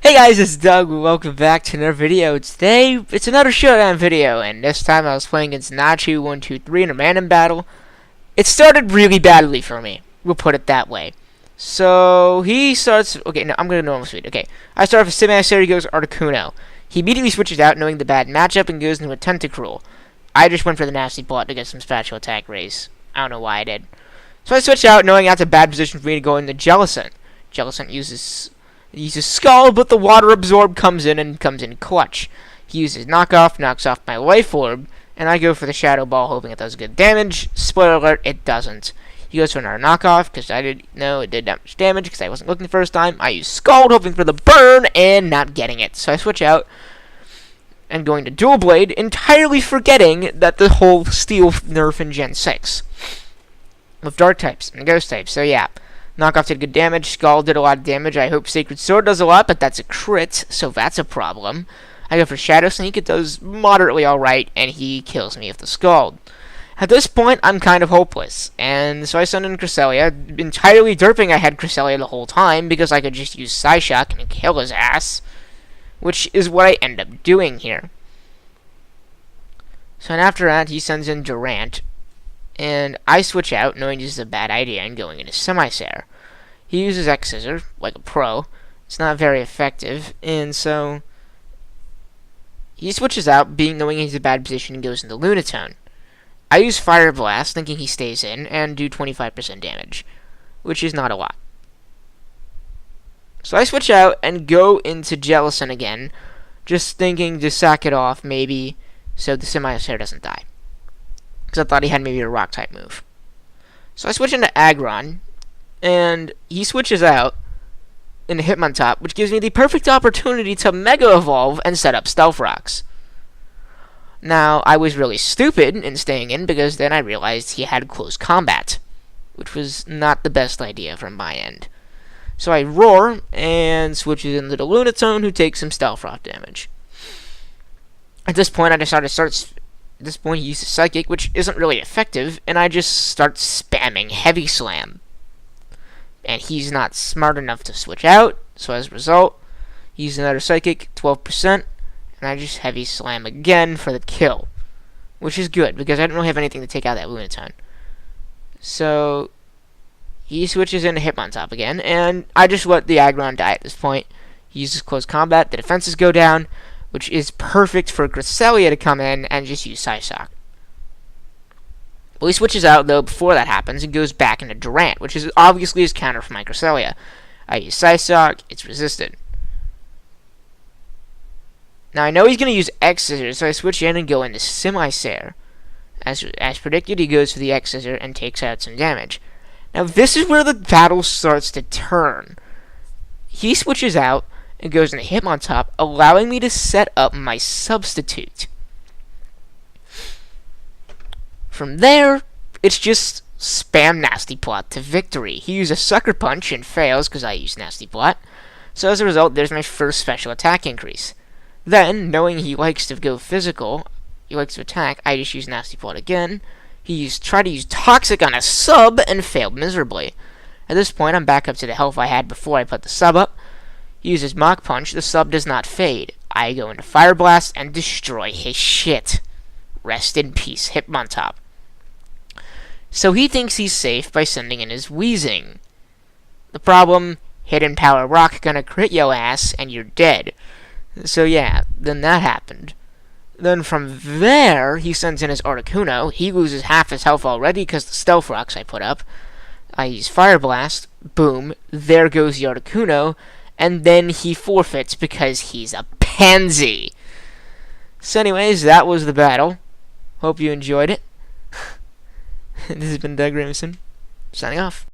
Hey guys, it's Doug. Welcome back to another video. Today, it's another Showdown video, and this time I was playing against Nachu123 in a random battle. It started really badly for me. We'll put it that way. So, he starts... Okay, no, I'm going to normal speed. Okay, I start with Simisear-ing, he goes Articuno. He immediately switches out, knowing the bad matchup, and goes into a Tentacruel. I just went for the nasty plot to get some special attack raise. I don't know why I did. So I switch out, knowing that's a bad position for me to go into Jellicent. Jellicent uses Skull, but the Water Absorb comes in clutch. He uses Knockoff, knocks off my Life Orb, and I go for the Shadow Ball, hoping it does good damage. Spoiler alert, it doesn't. He goes for another Knockoff, because I didn't know it did that much damage, because I wasn't looking the first time. I use Scald, hoping for the burn, and not getting it. So I switch out, and going to Dual Blade, entirely forgetting that the whole Steel nerf in Gen 6. With Dark types and Ghost types, so yeah. Knockoff did good damage, Skull did a lot of damage, I hope Sacred Sword does a lot, but that's a crit, so that's a problem. I go for Shadow Sneak, it does moderately alright, and he kills me with the Skull. At this point, I'm kind of hopeless, and so I send in Cresselia, entirely derping I had Cresselia the whole time, because I could just use Psyshock and kill his ass, which is what I end up doing here. So after that, he sends in Durant, and I switch out, knowing this is a bad idea, and going into Simisear. He uses X-Scissor, like a pro. It's not very effective, and so he switches out, knowing he's in a bad position, and goes into Lunatone. I use Fire Blast, thinking he stays in, and do 25% damage, which is not a lot. So I switch out, and go into Jellicent again, just thinking to sack it off, maybe, so the Simisear doesn't die. Because I thought he had maybe a rock-type move. So I switch into Aggron, and he switches out into Hitmontop, which gives me the perfect opportunity to Mega Evolve and set up Stealth Rocks. Now, I was really stupid in staying in, because then I realized he had close combat, which was not the best idea from my end. So I Roar, and switches into the Lunatone, who takes some Stealth Rock damage. At this point, I decided to start... At this point, he uses Psychic, which isn't really effective, and I just start spamming Heavy Slam. And he's not smart enough to switch out, so as a result, he uses another Psychic, 12%, and I just Heavy Slam again for the kill. Which is good, because I don't really have anything to take out that Lunatone. So, he switches into Hitmontop again, and I just let the Aggron die at this point. He uses Close Combat, the defenses go down, which is perfect for Cresselia to come in and just use Psyshock. Well, he switches out, though, before that happens, and goes back into Durant, which is obviously his counter for my Cresselia. I use Psyshock, it's resisted. Now, I know he's going to use X-Scissor, so I switch in and go into Simisear. As predicted, he goes for the X-Scissor and takes out some damage. Now, this is where the battle starts to turn. He switches out and goes into Hitmontop, allowing me to set up my substitute. From there, it's just spam Nasty Plot to victory. He uses Sucker Punch and fails because I use Nasty Plot. So as a result, there's my first special attack increase. Then, knowing he likes to go physical, he likes to attack, I just use Nasty Plot again. He tried to use Toxic on a sub and failed miserably. At this point, I'm back up to the health I had before I put the sub up. He uses Mach Punch, the sub does not fade. I go into Fire Blast and destroy his shit. Rest in peace, Hitmontop. So he thinks he's safe by sending in his Wheezing. The problem, Hidden Power Rock gonna crit yo ass and you're dead. So yeah, then that happened. Then from there, he sends in his Articuno. He loses half his health already because the Stealth Rocks I put up. I use Fire Blast. Boom. There goes the Articuno. And then he forfeits because he's a pansy. So anyways, that was the battle. Hope you enjoyed it. This has been Doug Ramson, signing off.